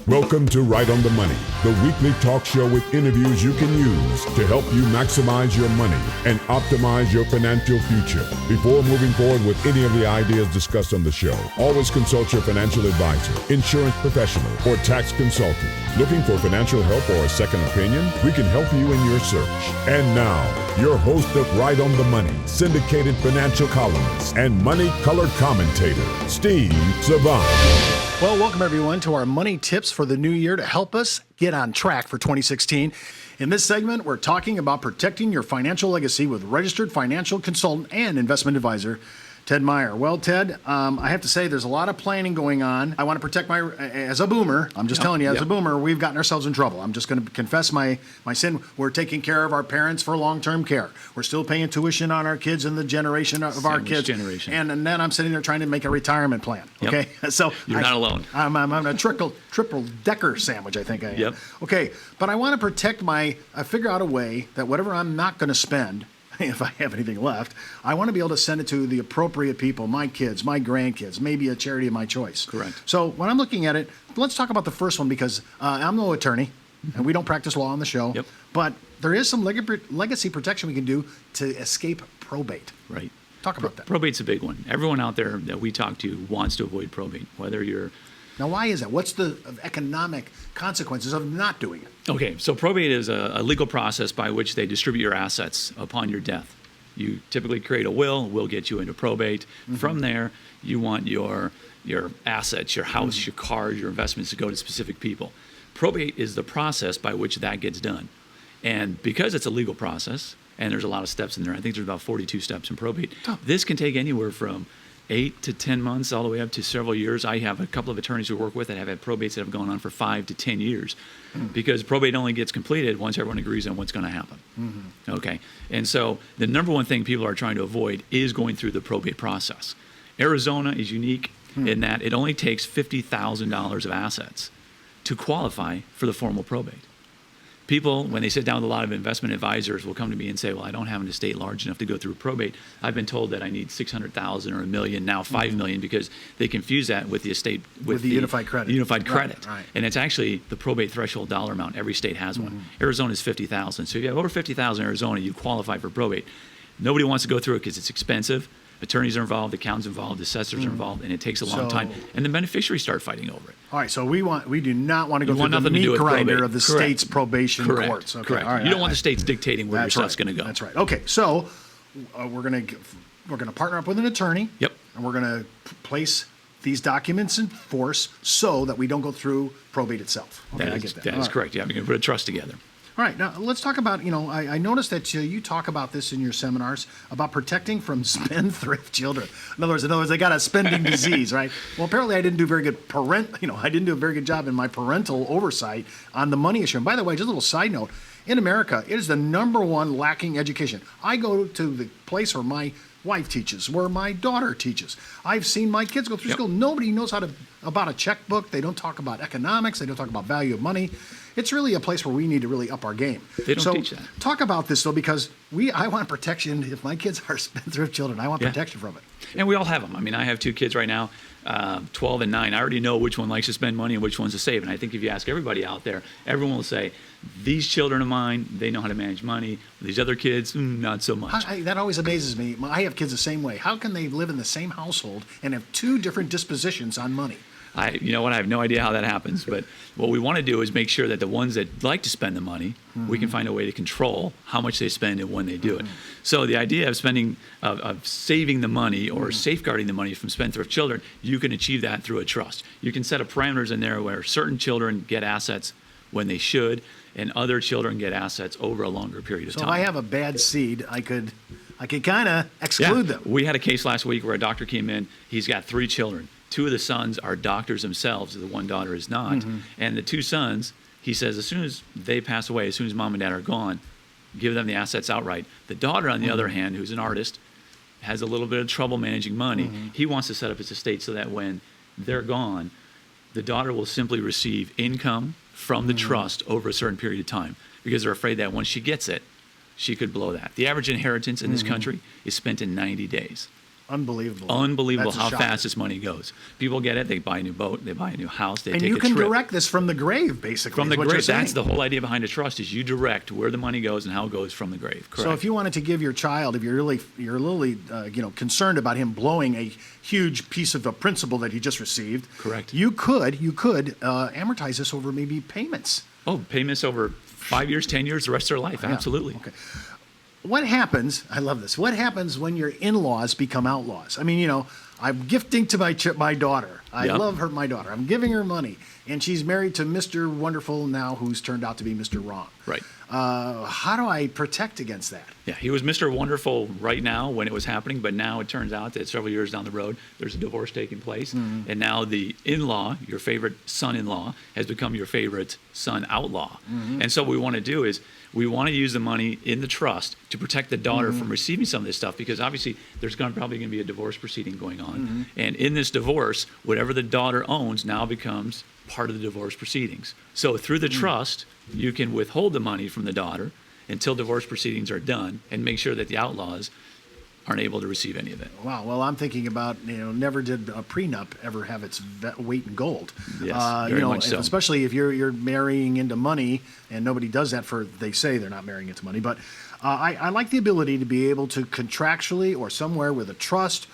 Welcome to Right on the Money, the weekly talk show with interviews you can use to help you maximize your money and optimize your financial future. Before moving forward with any of the ideas discussed on the show, always consult your financial advisor, insurance professional, or tax consultant. Looking for financial help or a second opinion? We can help you in your search. And now, your host of Right on the Money, syndicated financial columnist and money color commentator, Steve Savant. Well, welcome everyone to our money tips for the new year to help us get on track for 2016. In this segment, we're talking about protecting your financial legacy with registered financial consultant and investment advisor, Ted Meyer. Well, Ted, I have to say there's a lot of planning going on. I want to protect as a boomer, I'm just telling you, as a boomer, we've gotten ourselves in trouble. I'm just going to confess my sin. We're taking care of our parents for long-term care. We're still paying tuition on our kids and the generation of our kids. And then I'm sitting there trying to make a retirement plan. Okay, so you're not alone. I'm a triple decker sandwich, I think I am. Okay, but I want to protect I figure out a way that whatever I'm not going to spend, if I have anything left, I want to be able to send it to the appropriate people, my kids, my grandkids, maybe a charity of my choice. Correct. So when I'm looking at it, let's talk about the first one because I'm no attorney and we don't practice law on the show. But there is some legacy protection we can do to escape probate. Right. Talk about that. Probate's a big one. Everyone out there that we talk to wants to avoid probate, whether you're... Now, why is that? What's the economic consequences of not doing it? Okay, so probate is a legal process by which they distribute your assets upon your death. You typically create a will get you into probate. From there, you want your assets, your house, your cars, your investments to go to specific people. Probate is the process by which that gets done. And because it's a legal process, and there's a lot of steps in there, I think there's about 42 steps in probate, this can take anywhere from 8 to 10 months, all the way up to several years. I have a couple of attorneys we work with that have had probates that have gone on for 5 to 10 years because probate only gets completed once everyone agrees on what's going to happen. Okay, and so the number one thing people are trying to avoid is going through the probate process. Arizona is unique in that it only takes $50,000 of assets to qualify for the formal probate. People, when they sit down with a lot of investment advisors, will come to me and say, well, I don't have an estate large enough to go through probate. I've been told that I need $600,000 or $1 million, now $5 million, because they confuse that with the estate, with the unified credit. Unified credit. Right. And it's actually the probate threshold dollar amount. Every state has one. Arizona is $50,000. So if you have over $50,000 in Arizona, you qualify for probate. Nobody wants to go through it because it's expensive. Attorneys are involved, accountants involved, assessors are involved, and it takes a long time. And the beneficiaries start fighting over it. All right, so we do not want to go through the meat grinder of the state's probation courts. Okay. Correct. All right, you don't want the states dictating where your stuff's going to go. That's right. Okay, so we're going to partner up with an attorney. And we're going to place these documents in force so that we don't go through probate itself. Okay, I get that. That is correct. Yeah, we're going to put a trust together. All right, now let's talk about, I noticed that you talk about this in your seminars about protecting from spendthrift children. In other words, they got a spending disease, right? Well, apparently I didn't do very good I didn't do a very good job in my parental oversight on the money issue. And by the way, just a little side note, in America, it is the number one lacking education. I go to the place where my wife teaches, where my daughter teaches. I've seen my kids go through school. Nobody knows about a checkbook. They don't talk about economics. They don't talk about value of money. It's really a place where we need to really up our game. They don't teach that. Talk about this, though, because I want protection. If my kids are spendthrift children, I want protection from it. And we all have them. I mean, I have 2 kids right now, 12 and 9. I already know which one likes to spend money and which one's to save. And I think if you ask everybody out there, everyone will say, these children of mine, they know how to manage money. These other kids, not so much. That always amazes me. I have kids the same way. How can they live in the same household and have 2 different dispositions on money? You know what? I have no idea how that happens. But what we want to do is make sure that the ones that like to spend the money, we can find a way to control how much they spend and when they do it. So the idea of saving the money or safeguarding the money from spendthrift children, you can achieve that through a trust. You can set up parameters in there where certain children get assets when they should, and other children get assets over a longer period of time. So if I have a bad seed, I could kind of exclude them. We had a case last week where a doctor came in. He's got 3 children. 2 of the sons are doctors themselves. The one daughter is not. And the 2 sons, he says, as soon as they pass away, as soon as mom and dad are gone, give them the assets outright. The daughter, on the other hand, who's an artist, has a little bit of trouble managing money. He wants to set up his estate so that when they're gone, the daughter will simply receive income from the trust over a certain period of time because they're afraid that once she gets it, she could blow that. The average inheritance in this country is spent in 90 days. Unbelievable. Unbelievable That's a how shocker. fast this money goes. People get it, they buy a new boat, they buy a new house, they And take you a can trip. direct this from the grave, basically. From is the what you're grave. That's saying. the whole idea behind a trust is you direct where the money goes and how it goes from the grave. Correct. So if you wanted to give your child, if you're really concerned about him blowing a huge piece of a principal that he just received, Correct. You could amortize this over maybe payments. Oh, payments over 5 years, 10 years, the rest of their life. Yeah. Absolutely. Okay. What happens? I love this. What happens when your in-laws become outlaws? I mean, I'm gifting to my daughter. I Yep. love my daughter. I'm giving her money, and she's married to Mr. Wonderful now, who's turned out to be Mr. Wrong. Right. How do I protect against that? Yeah, he was Mr. Wonderful right now when it was happening, but now it turns out that several years down the road, there's a divorce taking place, and now the in-law, your favorite son-in-law, has become your favorite son outlaw. And so what we want to do is we want to use the money in the trust to protect the daughter from receiving some of this stuff, because obviously there's probably going to be a divorce proceeding going on. And in this divorce, whatever the daughter owns now becomes part of the divorce proceedings. So through the trust, you can withhold the money from the daughter until divorce proceedings are done and make sure that the outlaws aren't able to receive any of it. Wow. Well, I'm thinking about, never did a prenup ever have its weight in gold. Yes, very much so. Especially if you're marrying into money, and nobody does that they say they're not marrying into money. But I like the ability to be able to contractually or somewhere with a trust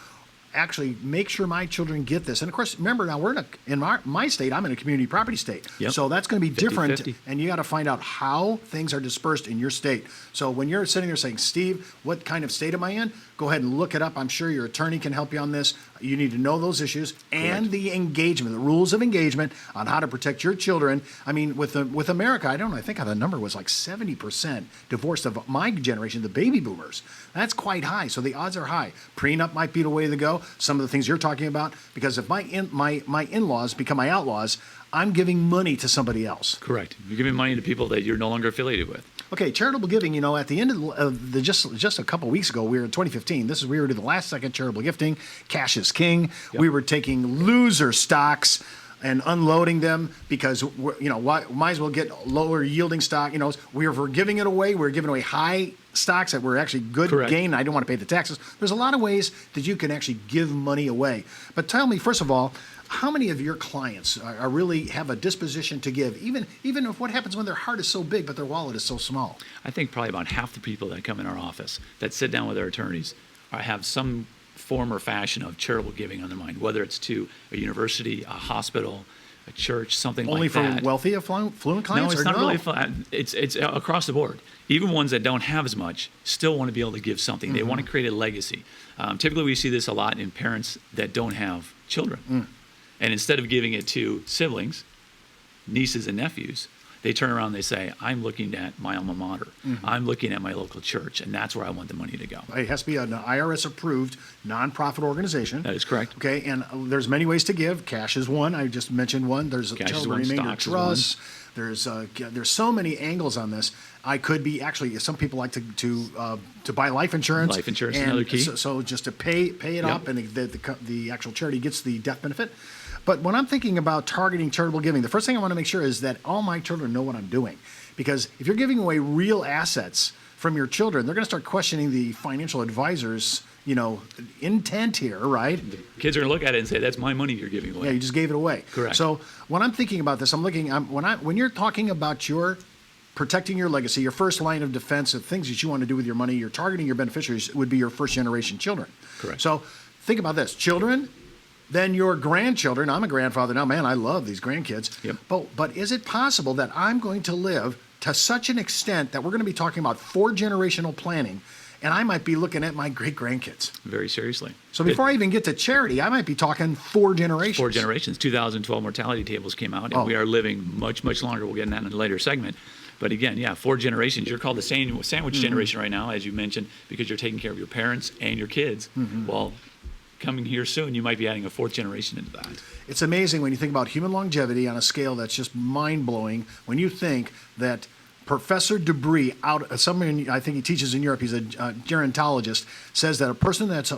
actually make sure my children get this. And of course, remember now in my state, I'm in a community property state. Yep. So that's going to be different. 50-50. And you got to find out how things are dispersed in your state. So when you're sitting there saying, Steve, what kind of state am I in? Go ahead and look it up. I'm sure your attorney can help you on this. You need to know those issues and the engagement, the rules of engagement on how to protect your children. I mean, with America, I think the number was like 70% divorced of my generation, the baby boomers. That's quite high. So the odds are high. Prenup might be the way to go. Some of the things you're talking about, because if my in-laws become my outlaws, I'm giving money to somebody else. Correct. You're giving money to people that you're no longer affiliated with. Okay, charitable giving, at the end of just a couple weeks ago, we were in 2015. We were doing the last second charitable gifting. Cash is king. Yep. We were taking loser stocks and unloading them because, might as well get lower yielding stock. We were giving it away. We were giving away high stocks that were actually good Correct. gain. I don't want to pay the taxes. There's a lot of ways that you can actually give money away. But tell me, first of all, how many of your clients are really have a disposition to give, even if what happens when their heart is so big but their wallet is so small? I think probably about half the people that come in our office that sit down with their attorneys have some form or fashion of charitable giving on their mind, whether it's to a university, a hospital, a church, something Only like that. for wealthy, affluent clients? No, it's or not really. It's across the board. Even ones that don't have as much still want to be able to give something. They want to create a legacy. Typically, we see this a lot in parents that don't have children. And instead of giving it to siblings, nieces and nephews, they turn around and they say, I'm looking at my alma mater. I'm looking at my local church, and that's where I want the money to go. It has to be an IRS-approved nonprofit organization. That is correct. Okay, and there's many ways to give. Cash is one. I just mentioned one. There's Cash is charitable one. remainder Stocks is one. trusts. There's so many angles on this. I could be actually. Some people like to buy life insurance. Life insurance is and another key. So just to pay it up, and the actual charity gets the death benefit. But when I'm thinking about targeting charitable giving, the first thing I want to make sure is that all my children know what I'm doing. Because if you're giving away real assets from your children, they're going to start questioning the financial advisor's, intent here, right? Kids are going to look at it and say, that's my money you're giving away. Yeah, you just gave it away. Correct. So when I'm thinking about this, when you're talking about protecting your legacy, your first line of defense of things that you want to do with your money, you're targeting your beneficiaries would be your first generation children. Correct. So think about this. Children, then your grandchildren. I'm a grandfather now. Man, I love these grandkids. Yep. But is it possible that I'm going to live to such an extent that we're going to be talking about 4-generational planning, and I might be looking at my great-grandkids? Very seriously. So before I even get to charity, I might be talking 4 generations. 4 generations. 2012 mortality tables came out, and we are living much, much longer. We'll get into that in a later segment. But again, 4 generations. You're called the sandwich generation right now, as you mentioned, because you're taking care of your parents and your kids. Well, coming here soon, you might be adding a 4th generation into that. It's amazing when you think about human longevity on a scale that's just mind-blowing when you think that Professor Debris, I think he teaches in Europe. He's a gerontologist. Says that a person that's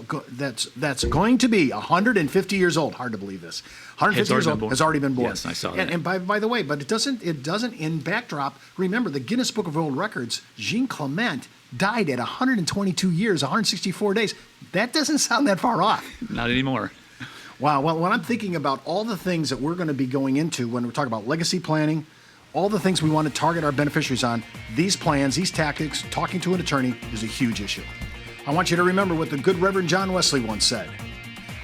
going to be 150 years old. Hard to believe this. 150 years old has already been born. Yes, I saw that. And by the way, but it doesn't. In backdrop. Remember, the Guinness Book of World Records. Jean Clement died at 122 years, 164 days. That doesn't sound that far off. Not anymore. Wow. Well, when I'm thinking about all the things that we're going to be going into when we talk about legacy planning, all the things we want to target our beneficiaries on, these plans, these tactics, talking to an attorney is a huge issue. I want you to remember what the good Reverend John Wesley once said.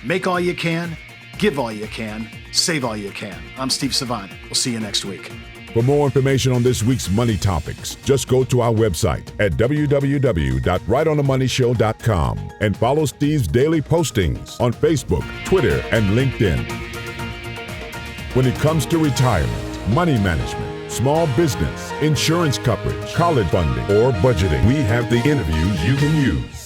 Make all you can, give all you can, save all you can. I'm Steve Savant. We'll see you next week. For more information on this week's money topics, just go to our website at www.rightonthemoneyshow.com and follow Steve's daily postings on Facebook, Twitter, and LinkedIn. When it comes to retirement, money management, small business, insurance coverage, college funding, or budgeting, we have the interviews you can use.